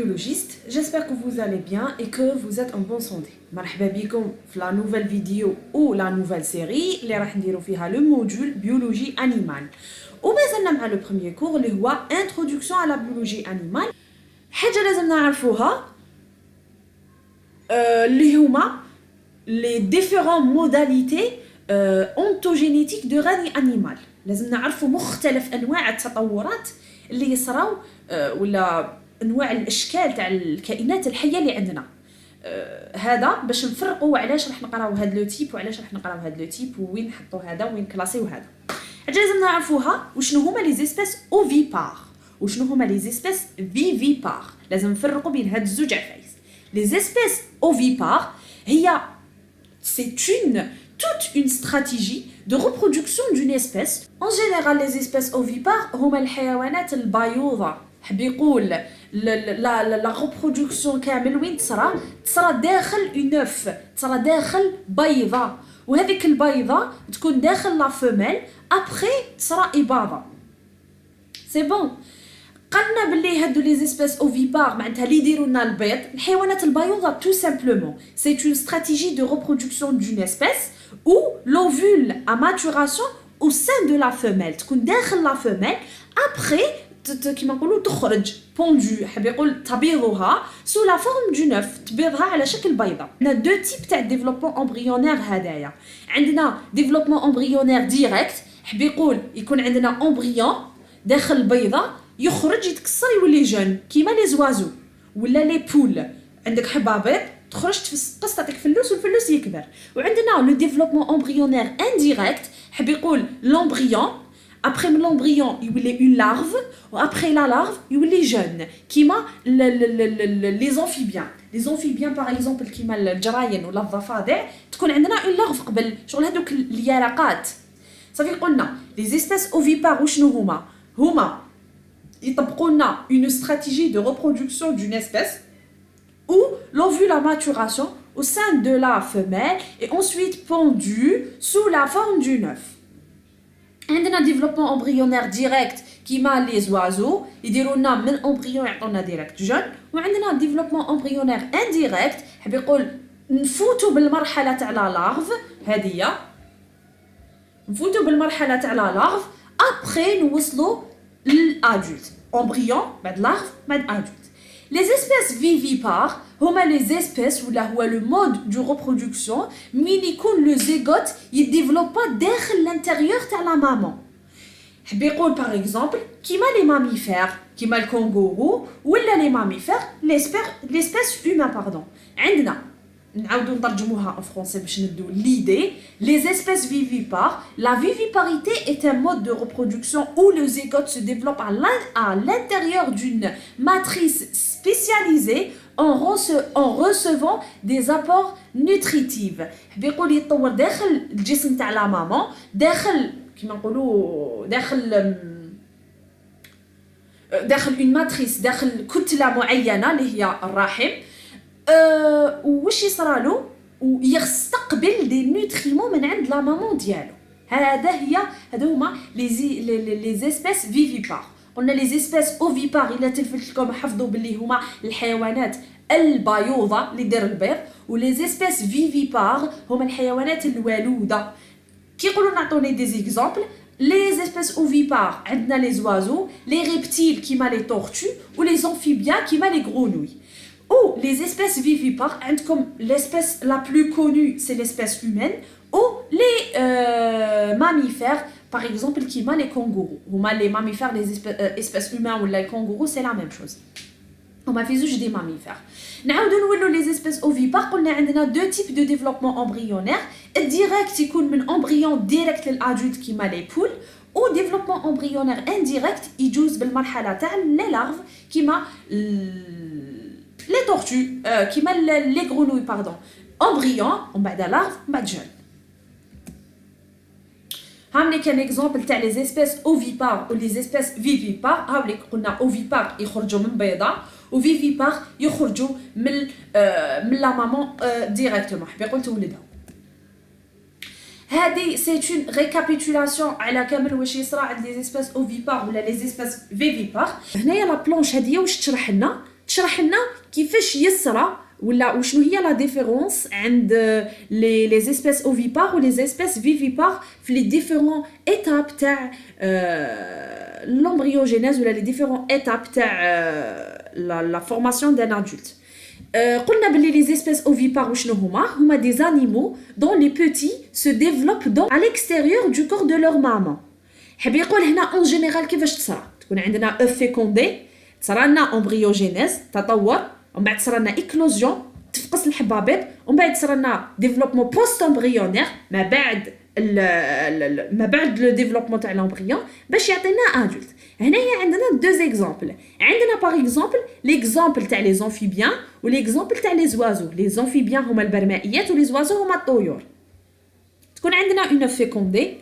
biologiste, j'espère que vous allez bien et que vous êtes en bonne santé. مرحبا بكم في la nouvelle vidéo ou la nouvelle série اللي راح نديرو فيها le module biologie animale. ومازلنا مع le premier cours اللي هو introduction à la biologie animale. حاجة لازم نعرفوها اللي هما les différentes modalités ontogénétiques de règne animal. لازم نعرفوا مختلف انواع التطورات اللي يصراو ولا انواع الاشكال تاع الكائنات الحيه اللي عندنا. هذا باش نفرقوا علاش راح نقراو هذا لو تيب وعلاش راح نقراو هذا لو تيب وين نحطوا هذا وين كلاسيو هذا. حاجه لازم نعرفوها وشنو هما لي زيسبيس اوفيبار وشنو هما لي زيسبيس فيفيبار. لازم نفرقوا بين هاد الزوج عفايس. لي زيسبيس اوفيبار هي c'est toute une stratégie de reproduction d'une espèce. En général, les espèces ovipares هما الحيوانات البيوضة. حب يقول la reproduction كامل وين تصرى داخل une œuf، تصرى داخل بيضة، وهذيك البيضة تكون داخل لا فيميل après تصرى إباضة. C'est bon. قلنا باللي هادو لي زيسبيس اوفيبار معناتها اللي يديروا لنا البيض الحيوانات البيوضة tout simplement. C'est une stratégie de reproduction d'une espèce où l'ovule à maturation au sein de la femelle تكون داخل la femelle après كيما نقولوا تخرج بوندو، حاب يقول تبيضها sous la forme d'une œuf، تبيضها على شكل بيضة. عندنا دو تيب تاع ديفلوبمون امبريونير هدايا. عندنا ديفلوبمون امبريونير ديريكت، حاب يقول يكون عندنا امبريون داخل البيضة يخرج يتكسر يولي جون كيما لي زوازو ولا لي بول. عندك حبه بيض تخرج تفقس تعطيك فلوس والفلوس يكبر. وعندنا لو ديفلوبمون امبريونير انديريكت، حب يقول لومبريون ابري من لومبريون يولي اون لارف وابري لا لارف يولي جون كيما لي زونفيبيان. لي زونفيبيان باغ اكزومبل كيما الجراين ولا الضفادع تكون عندنا اون لارف قبل شغل هذوك اليرقات. صافي قلنا لي زيسبيس اوفيبار وشنو هما يطبقوا لنا une stratégie de reproduction d'une espèce où l'ovule à maturation au sein de la femelle est ensuite pendu sous la forme d'une œuf. عندنا développement embryonnaire direct كيما les oiseaux يديروا لنا من embryon يعطونا direct jeune. وعندنا développement embryonnaire indirect حاب يقول نفوتوا بالمرحله تاع لا لارف، هذه نفوتوا بالمرحله تاع لا لارف après نوصلوا l'adulte. Embryon, بعد larve, بعد adulte. Les espèces vivipares هما les espèces où le mode de reproduction مين يكون le zygote يديفلوبا داخل l'intérieur تاع la maman. حب يقول par exemple كيما les mammifères كيما الكونغورو ولا les mammifères l'espèce humain pardon. عندنا نعاودو نترجموها en français باش ندو l'idée. Les espèces vivipares, la viviparité est un mode de reproduction où le zygote se développe à l'intérieur d'une matrice spécialisée en recevant des apports nutritifs. بيقول يتطور داخل الجسم تاع لا ماما داخل كيما نقولوا داخل une matrice داخل كتلة معينة اللي هي الرحم. وش يصرالو ويستقبل دي نوتريمون من عند لا مامون ديالو. هادو هما لي زيسبيس فيفيبار. قلنا لي زيسبيس اوفيبار الا تلفت لكم حفظوا باللي هما الحيوانات البيوضه اللي دير البيض، ولي زيسبيس فيفيبار هما الحيوانات الولوده. كي يقولوا نعطوني دي زيكزامبل لي زيسبيس اوفيبار عندنا لي زوازو لي ريبتيل كيما لي تورتو ولي زونفيبيان كيما لي غرونوي. Ou les espèces vivipares, comme l'espèce la plus connue, c'est l'espèce humaine, ou les mammifères, par exemple, qui m'a les kangourous. Ou les mammifères, les espèces humaines ou les kangourous, c'est la même chose. On m'a fait juste des mammifères. Nous les espèces ovipares, on a deux types de développement embryonnaire. Direct, c'est comme un embryon direct l'adulte qui m'a les poules, ou développement embryonnaire indirect, il joue les larves qui m'a les tortues, les grenouilles, pardon. Embryon, on va de larve, on va de jeune. هاملك un exemple تاع les espèces ovipares ou les espèces vivipares. هاملك قلنا ovipares يخرجوا من بيضة و vivipares يخرجوا من la maman directement. حبي قلت ولدها. هذه c'est une récapitulation على كامل واش يصرى عند les espèces ovipares ولا les espèces vivipares. هنايا لا بلونش هذه واش تشرح تشرح لنا كيفاش يصرى ولا وشنو هي لا ديفيرونس عند لي زيسبيس اوفيبار و لي زيسبيس فيفيبار في لي ديفيرون ايتاب تاع لومبريوجينيز ولا لي ديفيرون ايتاب تاع لا فورماسيون دان ادولت. قلنا بلي لي زيسبيس اوفيبار وشنو هما دي زانيمو دون لي بوتي سو ديفلوب دون على الاكستيريور دو كور دو لور مامان. حاب يقول هنا اون جينيرال كيفاش تصرى، تكون عندنا اوف فيكوندي، تصرى لنا امبريوجينيز تطور، ومن بعد تصرى لنا ايكلوزيون تفقس الحبابيض، ومن بعد تصرى لنا ديفلوبمون بوست امبريونير ما بعد لو ديفلوبمون تاع لامبريون باش يعطينا ادولت. هنايا عندنا دو زيكزامبل، عندنا باغ اكزومبل ليكزامبل تاع لي زونفيبيان و ليكزامبل تاع لي زوازو. لي زونفيبيان هما البرمائيات و لي زوازو هما الطيور. تكون عندنا اون فيكوندي،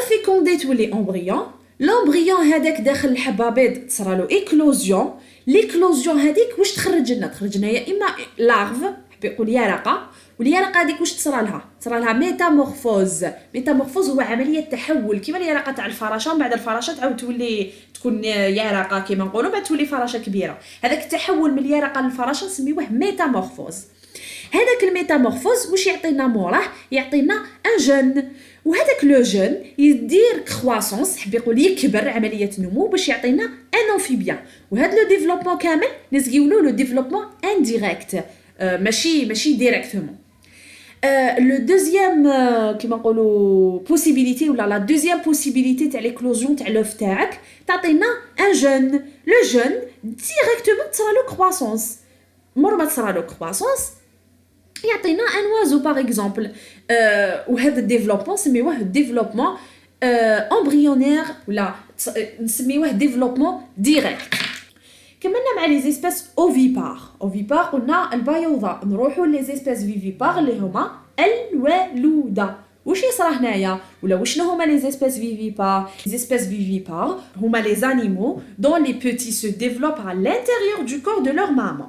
فيكوندي تولي امبريون، لامبريون هذاك داخل الحبابيض تصرى له ايكلوزيون، ليكلوزيون هذيك واش تخرج لنا يا اما لارف حب يقول يرقه، واليرقه هذيك واش تصرى لها ميتامورفوز. ميتامورفوز هو عمليه تحول كيما اليرقه تاع الفراشه، ومن بعد الفراشه تعاود تولي تكون يرقه كيما نقولوا، بعد تولي فراشه كبيره. هذاك التحول من اليرقه للفراشه نسميوه ميتامورفوز. هذاك الميتامورفوز واش يعطينا موراه؟ يعطينا ان جون، وهذاك لو جون يدير كرواسونس حب يقول يكبر عمليه نمو باش يعطينا ان امفيبيان. وهذا لو ديفلوبمون كامل نسقيولو لو ديفلوبمون انديريكت، ماشي ديريكتومون. لو دوزيام كيما نقولوا بوسيبيليتي ولا لا دوزيام بوسيبيليتي تاع ليكلوزيون تاع لوف تاعك تعطينا ان جون. لو جون ديريكتومون تصرى لو كرواسونس، مور ما تصرى لو كرواسونس يعطينا ان وازو باغ اكزومبل. وهذا الديفلوبمون نسميوه ديفلوبمون امبريونير ولا نسميوه ديفلوبمون ديريكت. كملنا مع لي زيسبيس اوفيبار. اوفيبار قلنا البيوضاء، نروحوا لي زيسبيس فيفيبار اللي هما الولوده. واش يصرى هنايا ولا وشنو هما لي زيسبيس فيفيبار؟ لي زيسبيس فيفيبار هما لي زانيمو دون لي بوتي سو ديفلوب على الانتيريور دو كور دو لور مامون.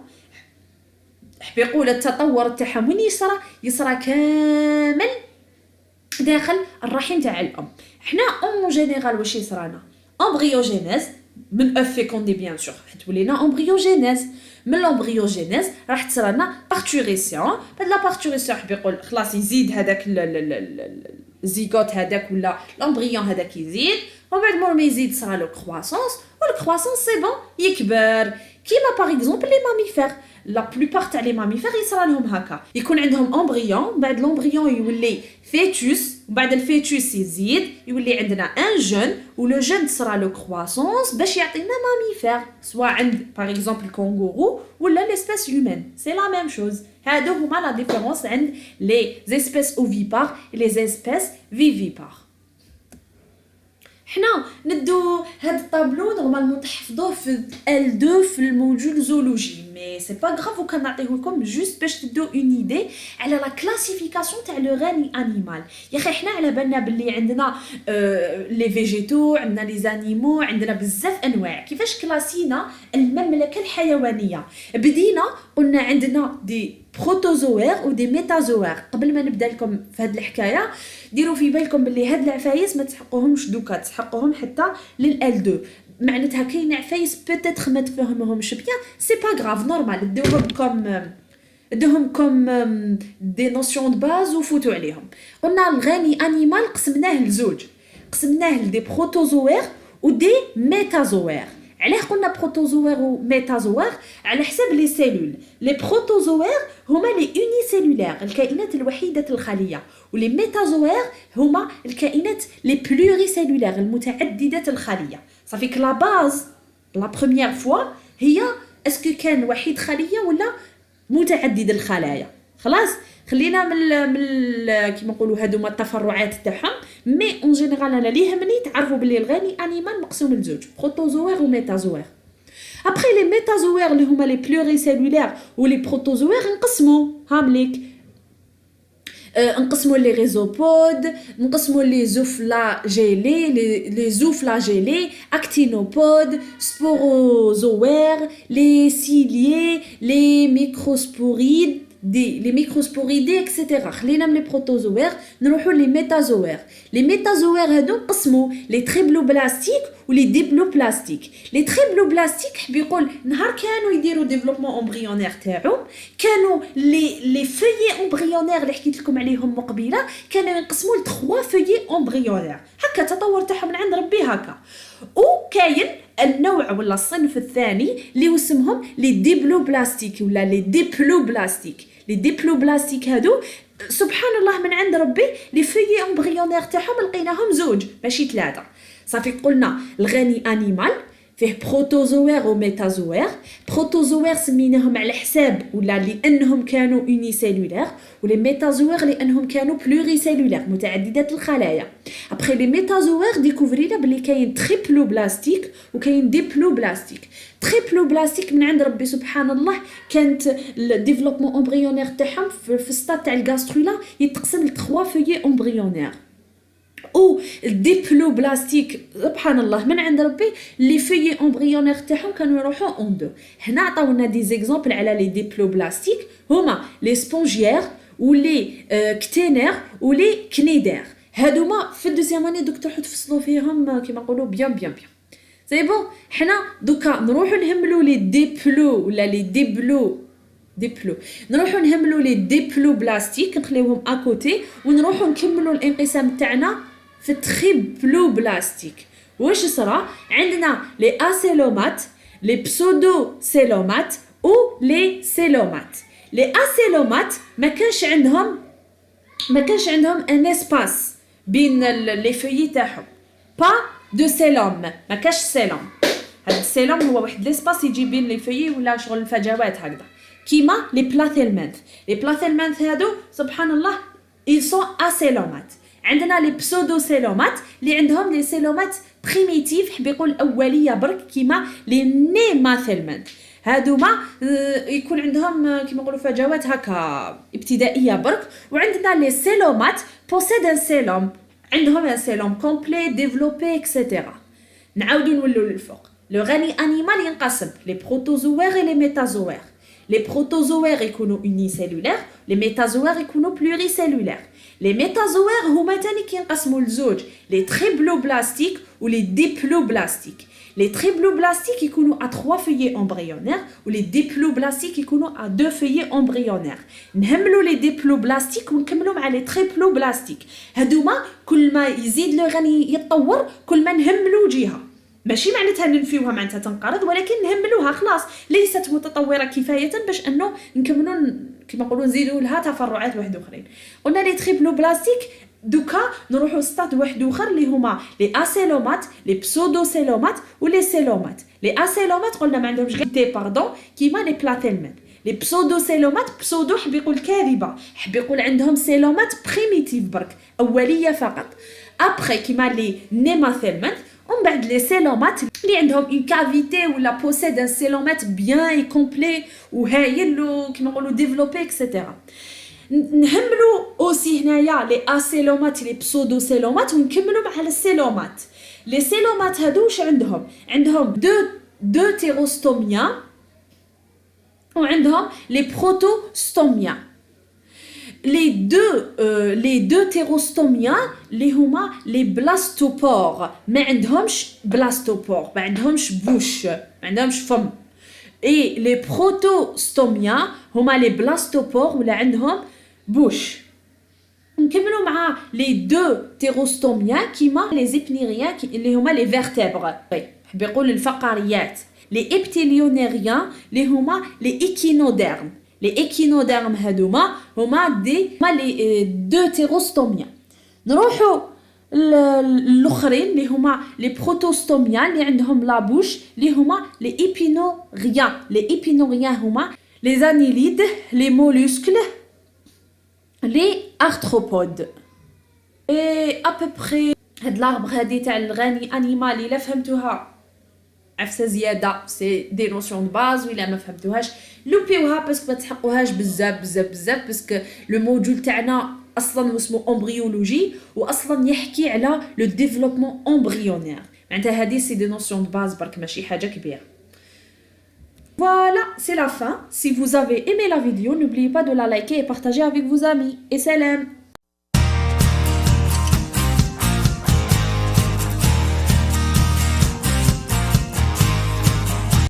حب يقول التطور تاعهم وين يصرى كامل داخل الرحم تاع الام. حنا اون جينيرال واش يصرانا؟ امبريوجينيز من اوف فيكوندي بيان سور تولينا امبريوجينيز. من الامبريوجينيز راح تصرى لنا بارتوريسيون. بعد لا بارتوريسيون حب يقول خلاص يزيد هذاك الزيغوت هذاك ولا الامبريون هذاك يزيد، ومن بعد مور ما يزيد صرا له كرواسونس، والكرواسونس سي بون يكبر. كيما باغ اكزومبل لي ماميفير، لا بلوبار تاع لي ماميفير يصرى لهم هكا، يكون عندهم امبريون، بعد الامبريون يولي فيتوس، وبعد الفيتوس يزيد يولي عندنا ان جون، ولو جون تصرى له كرواسونس باش يعطينا ماميفير، سواء عند باغ اكزومبل كونغورو ولا ليسبيس هيومين، سي لا ميم شوز. هادو هما لا ديفيرونس عند لي زيسبيس اوفيبار لي زيسبيس فيفيبار. حنا ندو هاد الطابلو نورمالمون تحفظوه في L2 في الموجول زولوجي، مي سي با غراف وكان نعطيه لكم جوست باش تدو اون ايدي على لا كلاسيفيكاسيون تاع لو غاني انيمال. يا اخي حنا على بالنا باللي عندنا لي فيجيتو، عندنا لي زانيمو، عندنا بزاف انواع. كيفاش كلاسينا المملكه الحيوانيه؟ بدينا قلنا عندنا دي بروتوزوير و دي ميتازوير. قبل ما نبدا لكم في هاد الحكايه ديروا في بالكم باللي هاد العفايس ما تحقوهمش دوكا، تحقوهم حتى للال2. معناتها كاين عفايس بوتيتر ما تفهموهمش بيان، سي با غراف، نورمال ادوهم كوم دي نوسيون دو باز وفوتوا عليهم. قلنا الغاني انيمال قسمناه لزوج، قسمناه لدي بروتوزوير ودي ميتازوير. علاه قلنا بروتوزوير و ميتازوير؟ على حساب لي سيلول. لي بروتوزوير هما لي اوني سيلولير، الكائنات الوحيده الخليه، ولي ميتازوير هما الكائنات لي بلوري سيلولير المتعدده الخليه. صافي ك لا باز لا بروميير فوا هي اسكو كان وحيد خليه ولا متعدد الخلايا. خلاص خلينا من كيما نقولوا هادو ما التفرعات تاعهم، مي اون جينيرال انا لي يهمني تعرفوا بلي الغاني انيمال مقسوم لزوج، بروتوزوير و ميتازوير. ابري لي ميتازوير اللي هما لي بلوري سيلولير و لي بروتوزوير نقسموا هامليك، نقسموا لي ريزوبود، نقسموا لي زوفلاجيلي، لي زوفلاجيلي، اكتينوبود، سبوروزوير، لي سيليي، لي ميكروسبوريد، دي لي ميكروسبوريدي اكسيتيرا. خلينا من لي بروتوزوير نروحوا لي ميتازوير. لي ميتازوير هادو قسموا لي تريبلوبلاستيك ولي ديبلوبلاستيك. لي تريبلوبلاستيك حب يقول نهار كانوا يديروا ديفلوبمون امبريونير تاعهم كانوا لي فويي امبريونير اللي حكيت لكم عليهم مقبله كانوا ينقسموا ل 3 فويي امبريونير. هكا تطور تاعهم من عند ربي هكا. وكاين النوع ولا الصنف الثاني اللي اسمهم لي ديبلوبلاستيك ولا لي ديبلوبلاستيك. لي ديبلوبلاستيك هادو سبحان الله من عند ربي لي فويي امبريونير تاعهم لقيناهم زوج ماشي 3. صافي قلنا الغني انيمال فيه بروتوزوير وميتازوير. بروتوزوير سميناهم على حساب ولا لانهم كانوا اونيسيلولير، ولي ميتازوير لانهم كانوا بلوريسيلولير متعدده الخلايا. ابري لي ميتازوير ديكوفرينا بلي كاين تريبلوبلاستيك وكاين ديبلوبلاستيك. تريبلوبلاستيك من عند ربي سبحان الله كانت الديفلوبمون امبريونير تاعهم في ستاد تاع الغاسترولا يتقسم ل 3 فويي امبريونير. او الديبلوبلاستيك سبحان الله من عند ربي لي فويي امبريونير تاعهم كانوا يروحوا اون دو. هنا عطاونا دي زيكزامبل على لي ديبلوبلاستيك هما لي سبونجيير ولي كتينير ولي كنيدير. هادوما في الدوزيام اني دوك تروحوا تفصلوا فيهم كيما نقولوا بيان. سي بون حنا دوكا نروحوا نهملوا لي ديبلو ولا لي ديبلو نروحوا نهملوا لي ديبلوبلاستيك نخليوهم اكوتي ونروحوا نكملوا الانقسام تاعنا في تريبلوبلاستيك. واش صرا عندنا لي اسيلومات لي بسودو سيلومات او لي سيلومات. لي اسيلومات ما كانش عندهم ان اسباس بين لي فويي تاعهم با دو سيلوم. ما كاش سيلوم. هاد السيلوم هو واحد ليسباس يجي بين لي فويي ولا شغل الفجوات هكذا كيما لي بلاثيلمنت. لي بلاثيلمنت هادو سبحان الله ils sont اسيلومات. عندنا لي بسودو سيلومات اللي عندهم لي سيلومات بريميتيف حب يقول اوليه برك كيما لي نيماثيلمنت. هادوما يكون عندهم كيما نقولوا فجوات هكا ابتدائيه برك. وعندنا لي سيلومات بوسيد ان سيلوم عندهم ان سيلوم كومبلي ديفلوبي اكسيتيرا. نعاودوا نولوا للفوق. لو غني انيمال ينقسم لي بروتوزوير اي لي ميتازوير. لي بروتوزوير يكونوا اونيسيلولير، لي ميتازوير يكونوا بلوريسيلولير. لي ميتازوير هما تاني كينقسموا لزوج لي تريبلوبلاستيك ولي ديبلوبلاستيك. لي تريبلوبلاستيك يكونوا ا 3 فويي امبريونير ولي ديبلوبلاستيك يكونوا ا 2 فويي امبريونير. نهملوا لي ديبلوبلاستيك ونكملوا مع لي تريبلوبلاستيك. هادوما كل ما يزيد لو غني يتطور كل ما نهملوا جهه. ماشي معناتها ننفيوها معناتها تنقرض ولكن نهملوها خلاص ليست متطوره كفايه باش انه نكملوا كما نقولوا نزيدوا لها تفرعات واحد اخرين. قلنا لي تريبلوبلاستيك دوكا نروحوا ستاد واحد اخر اللي هما لي اسيلومات لي بسودو سيلومات ولي سيلومات. لي اسيلومات قلنا ما عندهمش غير كيما لي بلاثيلمنت. لي بسودو سيلومات بسودو حب يقول كاذبه حب يقول عندهم سيلومات بريميتيف برك اوليه فقط. ابري كيما لي نيماثيلمنت ومن بعد لي سيلومات اللي عندهم اون كافيتي ولا بوسيد ان سيلومات بيان اي كومبلي وهايل كيما نقولوا ديفلوبي اكسيتيرا. نهملوا اوسي هنايا لي اسيلومات لي بسودو سيلومات ونكملوا مع السيلومات. لي سيلومات هادو واش عندهم دو تيروستوميا وعندهم لي بروتوستوميا. les deux تيروستوميا اللي هما لي بلاستوبور ما عندهمش بلاستوبور ما عندهمش بوش ما عندهمش فم. اي لي بروتوستوميا هما لي بلاستوبور ولا عندهم بوش. نكملوا مع لي دو تيروستوميا كيما لي زيبنيريا اللي هما لي فيرتبر حب يقول الفقاريات. لي ابتيليونيريان اللي هما لي ايكينوديرم. لي ايكينوديرم هادوما هما لي دو تيروستوميا. نروحوا الاخرين اللي هما لي بروتوستوميا اللي عندهم لابوش اللي هما لي ايبينوريان. لي ايبينوريان هما لي زانيليد لي مولوسكل لي ارثروبود. اي ابري هاد لاربر هادي تاع الغني انيمال الا فهمتوها عفسه زياده سي دي نوسيون دو باز ولا ما فهمتوهاش لوبيوها باسكو ما تحقوهاش بزاف باسكو لو موديول تاعنا اصلا اسمه امبريولوجي واصلا يحكي على لو ديفلوبمون امبريونير. معناتها هذه سي دي نوسيون دو باز برك ماشي حاجه كبيره. Voilà, c'est la fin. Si vous avez aimé la vidéo, n'oubliez pas de la liker et partager avec vos amis. Et salam!